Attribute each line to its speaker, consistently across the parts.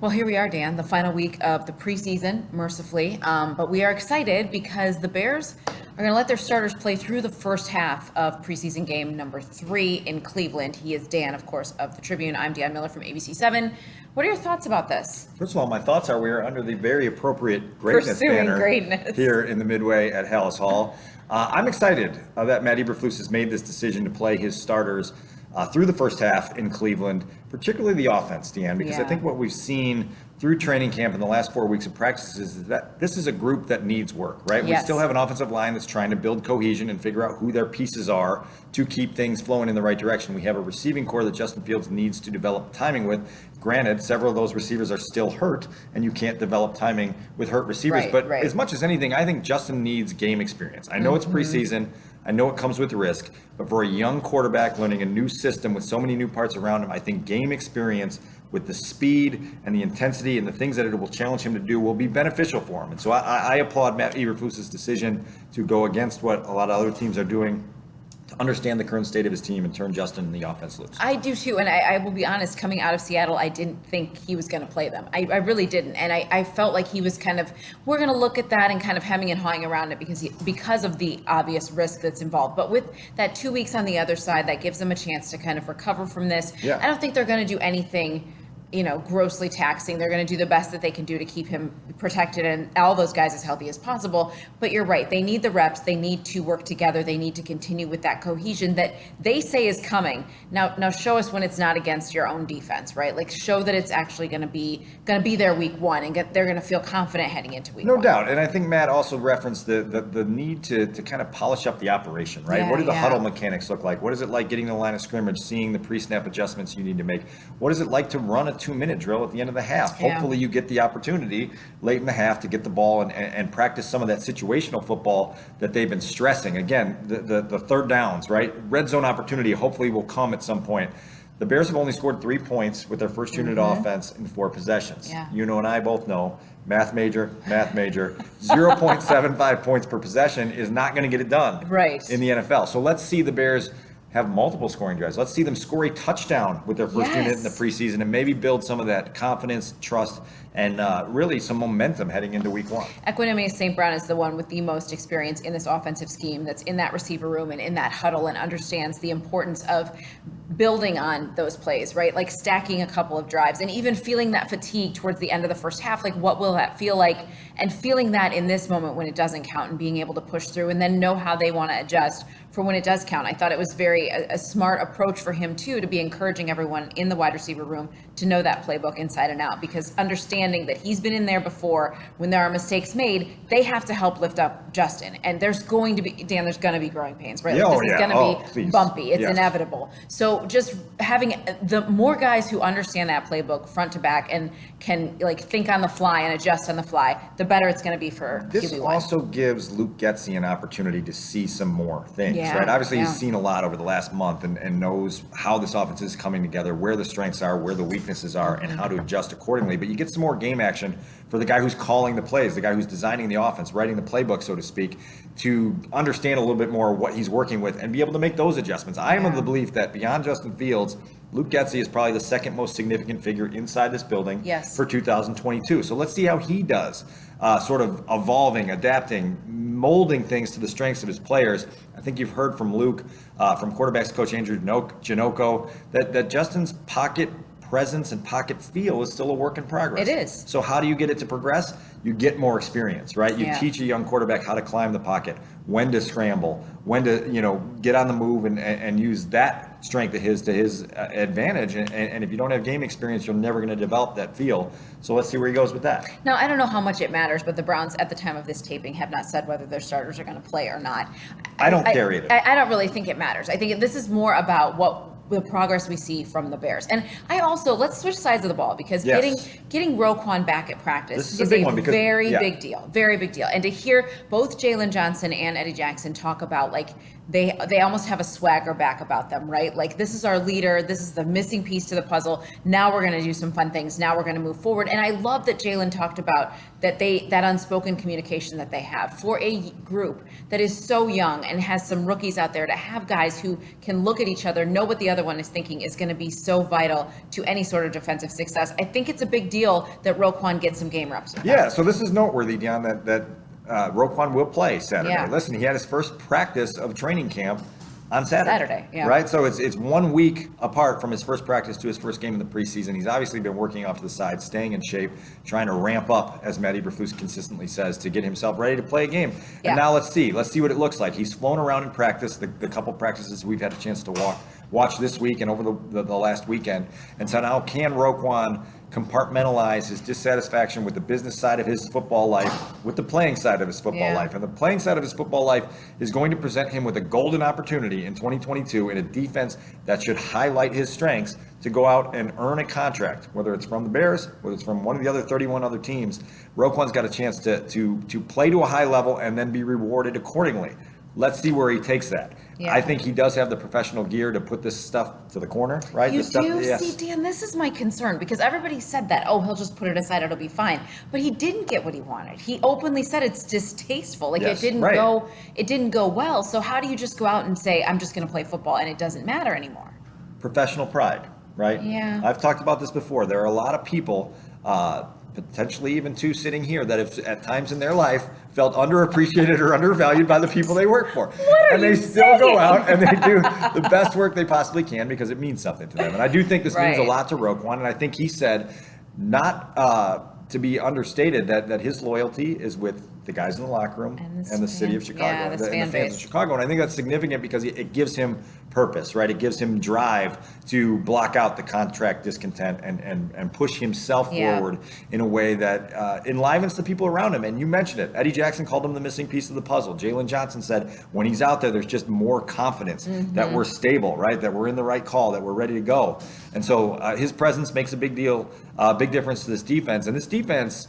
Speaker 1: Well, here we are, Dan, the final week of the preseason, mercifully. But we are excited because the Bears are going to let their starters play through the first half of preseason game number 3 in Cleveland. He is Dan, of course, of the Tribune. I'm Dionne Miller from ABC 7. What are your thoughts about this?
Speaker 2: First of all, my thoughts are we are under the very appropriate greatness banner here in the Midway at Hallis Hall. I'm excited that Matt Eberflus has made this decision to play his starters through the first half in Cleveland, particularly the offense, Deanne, because I think what we've seen through training camp in the last 4 weeks of practices is that this is a group that needs work, right?
Speaker 1: Yes.
Speaker 2: We still have an offensive line that's trying to build cohesion and figure out who their pieces are to keep things flowing in the right direction. We have a receiving core that Justin Fields needs to develop timing with. Granted, several of those receivers are still hurt, and you can't develop timing with hurt receivers. But as much as anything, I think Justin needs game experience. I know it's preseason. I know it comes with risk, but for a young quarterback learning a new system with so many new parts around him, I think game experience with the speed and the intensity and the things that it will challenge him to do will be beneficial for him. And so I applaud Matt Eberflus's decision to go against what a lot of other teams are doing, to understand the current state of his team and turn Justin in the offense loose.
Speaker 1: I do too, and I will be honest, coming out of Seattle, I didn't think he was going to play them. I really didn't, and I felt like he was kind of, we're going to look at that and kind of hemming and hawing around it because of the obvious risk that's involved. But with that 2 weeks on the other side, that gives them a chance to kind of recover from this.
Speaker 2: Yeah.
Speaker 1: I don't think they're going to do anything grossly taxing. They're going to do the best that they can do to keep him protected and all those guys as healthy as possible. But you're right. They need the reps. They need to work together. They need to continue with that cohesion that they say is coming. Now show us when it's not against your own defense, right? Like show that it's actually going to be there week 1 and they're going to feel confident heading into week 1.
Speaker 2: No doubt. And I think Matt also referenced the need to kind of polish up the operation, right? What do the huddle mechanics look like? What is it like getting to the line of scrimmage, seeing the pre-snap adjustments you need to make? What is it like to run a 2-minute drill at the end of the half? Hopefully you get the opportunity late in the half to get the ball and practice some of that situational football that they've been stressing. Again, the third downs, right? Red zone opportunity hopefully will come at some point. The Bears have only scored 3 points with their first unit offense in 4 possessions.
Speaker 1: Yeah.
Speaker 2: You know, and I both know, math major, 0.75 points per possession is not going to get it done in the NFL. So let's see the Bears have multiple scoring drives. Let's see them score a touchdown with their first unit in the preseason and maybe build some of that confidence, trust, and really some momentum heading into week 1.
Speaker 1: Equanimeous St. Brown is the one with the most experience in this offensive scheme that's in that receiver room and in that huddle and understands the importance of building on those plays, right? Like stacking a couple of drives and even feeling that fatigue towards the end of the first half. Like what will that feel like? And feeling that in this moment when it doesn't count and being able to push through and then know how they want to adjust for when it does count. I thought it was a smart approach for him too, to be encouraging everyone in the wide receiver room to know that playbook inside and out, because understanding that he's been in there before, when there are mistakes made, they have to help lift up Justin. And there's going to be, Dan, there's going to be growing pains, right? Like, this is going to be bumpy. It's inevitable. So just having the more guys who understand that playbook front to back and can like think on the fly and adjust on the fly, the better it's going to be for
Speaker 2: this
Speaker 1: QB1.
Speaker 2: Also gives Luke Getsy an opportunity to see some more things, right? Obviously, he's seen a lot over the last month and knows how this offense is coming together, where the strengths are, where the weaknesses are, and how to adjust accordingly. But you get some more game action for the guy who's calling the plays, the guy who's designing the offense, writing the playbook, so to speak, to understand a little bit more what he's working with and be able to make those adjustments. I am of the belief that beyond Justin Fields, Luke Getsy is probably the second most significant figure inside this building for 2022. So let's see how he does, sort of evolving, adapting, molding things to the strengths of his players. I think you've heard from Luke, from quarterbacks coach Andrew Janocko, that Justin's pocket presence and pocket feel is still a work in progress.
Speaker 1: It is.
Speaker 2: So how do you get it to progress? You get more experience, right? You teach a young quarterback how to climb the pocket, when to scramble, when to, get on the move and use that strength of his to his advantage. And if you don't have game experience, you're never going to develop that feel. So let's see where he goes with that.
Speaker 1: Now, I don't know how much it matters, but the Browns at the time of this taping have not said whether their starters are going to play or not.
Speaker 2: I don't care either.
Speaker 1: I don't really think it matters. I think this is more about the progress we see from the Bears. And I also, let's switch sides of the ball, because getting Roquan back at practice is a very big deal. Very big deal. And to hear both Jalen Johnson and Eddie Jackson talk about like they almost have a swagger back about them, right? Like, this is our leader. This is the missing piece to the puzzle. Now we're going to do some fun things. Now we're going to move forward. And I love that Jalen talked about that unspoken communication that they have for a group that is so young and has some rookies out there, to have guys who can look at each other, know what the other one is thinking, is going to be so vital to any sort of defensive success. I think it's a big deal that Roquan gets some game reps.
Speaker 2: Yeah, so this is noteworthy, Dionne, that Roquan will play Saturday.
Speaker 1: Yeah.
Speaker 2: Listen, he had his first practice of training camp on Saturday.
Speaker 1: Yeah.
Speaker 2: Right? So it's 1 week apart from his first practice to his first game in the preseason. He's obviously been working off to the side, staying in shape, trying to ramp up, as Matt Eberflus consistently says, to get himself ready to play a game.
Speaker 1: Yeah.
Speaker 2: And now let's see what it looks like. He's flown around in practice, the couple practices we've had a chance to watch this week and over the last weekend. And so now, can Roquan compartmentalize his dissatisfaction with the business side of his football life with the playing side of his football life? And the playing side of his football life is going to present him with a golden opportunity in 2022 in a defense that should highlight his strengths to go out and earn a contract, whether it's from the Bears, whether it's from one of the other 31 other teams. Roquan's got a chance to play to a high level and then be rewarded accordingly. Let's see where he takes that.
Speaker 1: Yeah.
Speaker 2: I think he does have the professional gear to put this stuff to the corner, right?
Speaker 1: You do?
Speaker 2: Yes.
Speaker 1: See, Dan, this is my concern, because everybody said that, he'll just put it aside, it'll be fine. But he didn't get what he wanted. He openly said it's distasteful. Like,
Speaker 2: yes,
Speaker 1: it didn't go well. So how do you just go out and say, I'm just going to play football and it doesn't matter anymore?
Speaker 2: Professional pride, right?
Speaker 1: Yeah.
Speaker 2: I've talked about this before. There are a lot of people, potentially even two sitting here, that have at times in their life felt underappreciated or undervalued by the people they work for. And they still go out and they do the best work they possibly can because it means something to them. And I do think this means a lot to Roquan. And I think he said, not to be understated, that his loyalty is with the guys in the locker room and the city of Chicago, and the fans of Chicago. And I think that's significant because it gives him purpose, right? It gives him drive to block out the contract discontent and push himself forward in a way that enlivens the people around him. And you mentioned it. Eddie Jackson called him the missing piece of the puzzle. Jalen Johnson said when he's out there, there's just more confidence that we're stable, right? That we're in the right call, that we're ready to go. And so his presence makes a big difference to this defense. And this defense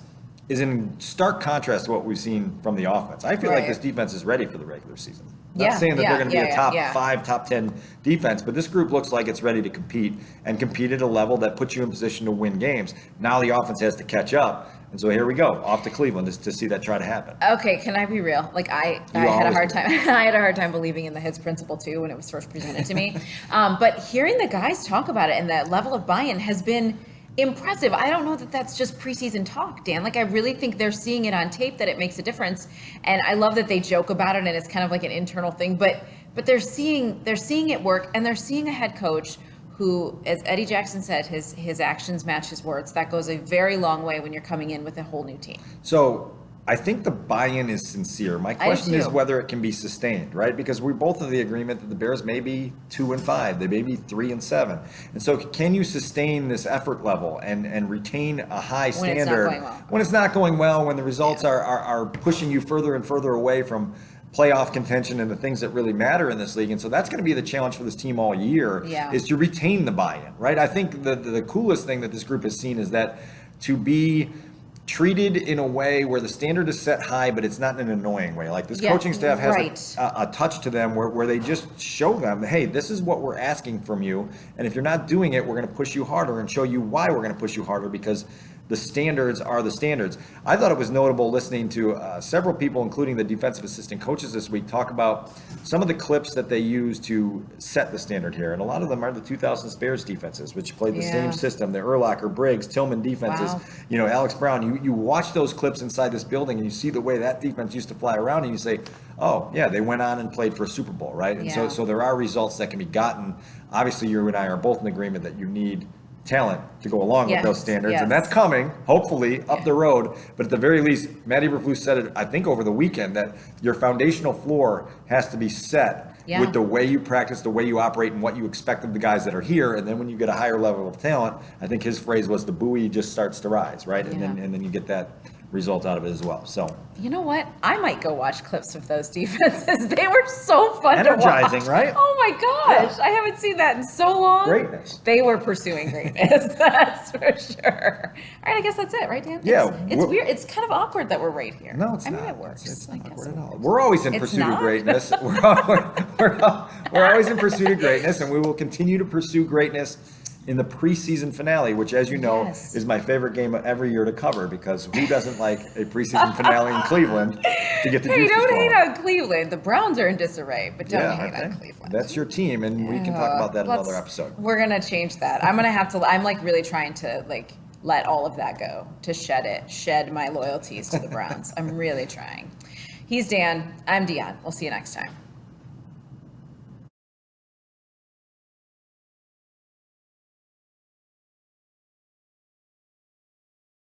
Speaker 2: is in stark contrast to what we've seen from the offense. I feel like this defense is ready for the regular season. Not saying that they're going to be a top 5, top 10 defense, but this group looks like it's ready to compete at a level that puts you in position to win games. Now the offense has to catch up. And so here we go, off to Cleveland to see that try to happen.
Speaker 1: Okay, can I be real? Like, I had a hard time. I had a hard time believing in the hits principle too when it was first presented to me. But hearing the guys talk about it and that level of buy-in has been impressive. I don't know that that's just preseason talk, Dan. Like, I really think they're seeing it on tape that it makes a difference. And I love that they joke about it and it's kind of like an internal thing. But they're seeing it work, and they're seeing a head coach who, as Eddie Jackson said, his actions match his words. That goes a very long way when you're coming in with a whole new team.
Speaker 2: So I think the buy-in is sincere. My question is whether it can be sustained, right? Because we're both of the agreement that the Bears may be 2-5, they may be 3-7, and so can you sustain this effort level and retain a high standard when it's not going well, when the results are pushing you further and further away from playoff contention and the things that really matter in this league? And so that's going to be the challenge for this team all year, is to retain the buy-in, right? I think the coolest thing that this group has seen is that to be treated in a way where the standard is set high, but it's not in an annoying way. Like, this coaching staff has a touch to them where they just show them, hey, this is what we're asking from you. And if you're not doing it, we're going to push you harder and show you why we're going to push you harder, because the standards are the standards. I thought it was notable listening to several people, including the defensive assistant coaches this week, talk about some of the clips that they use to set the standard here. And a lot of them are the 2000s Bears defenses, which played the same system, the Urlacher, Briggs, Tillman defenses. You know, Alex Brown, you watch those clips inside this building and you see the way that defense used to fly around and you say, oh, yeah, they went on and played for a Super Bowl, right? And so there are results that can be gotten. Obviously, you and I are both in agreement that you need talent to go along with those standards, and that's coming, hopefully, up the road. But at the very least, Matt Eberflus said it, I think, over the weekend, that your foundational floor has to be set with the way you practice, the way you operate, and what you expect of the guys that are here. And then when you get a higher level of talent, I think his phrase was, the buoy just starts to rise, right? And then you get that result out of it as well. So
Speaker 1: you know what? I might go watch clips of those defenses. They were so fun
Speaker 2: energizing,
Speaker 1: to watch.
Speaker 2: right?
Speaker 1: Oh my gosh. Yeah. I haven't seen that in so long.
Speaker 2: Greatness.
Speaker 1: They were pursuing greatness. That's for sure. All right, I guess that's it, right, Dan?
Speaker 2: Yeah.
Speaker 1: It's weird. It's kind of awkward that we're right here.
Speaker 2: No, it's
Speaker 1: not.
Speaker 2: not.
Speaker 1: I mean, it works.
Speaker 2: It's
Speaker 1: I
Speaker 2: not
Speaker 1: guess
Speaker 2: awkward
Speaker 1: it
Speaker 2: at all.
Speaker 1: works.
Speaker 2: We're always in
Speaker 1: It's
Speaker 2: pursuit
Speaker 1: not?
Speaker 2: of greatness. We're always in pursuit of greatness, and we will continue to pursue greatness in the preseason finale, which, as you know, is my favorite game of every year to cover, because who doesn't like a preseason finale in Cleveland to get the
Speaker 1: Hey,
Speaker 2: juices
Speaker 1: don't
Speaker 2: flowing?
Speaker 1: hate on Cleveland. The Browns are in disarray, but don't hate on Cleveland.
Speaker 2: That's your team, and we can talk about that in another episode.
Speaker 1: We're gonna change that. I'm gonna have to. I'm like really trying to like let all of that go, to shed my loyalties to the Browns. I'm really trying. He's Dan. I'm Dionne. We'll see you next time.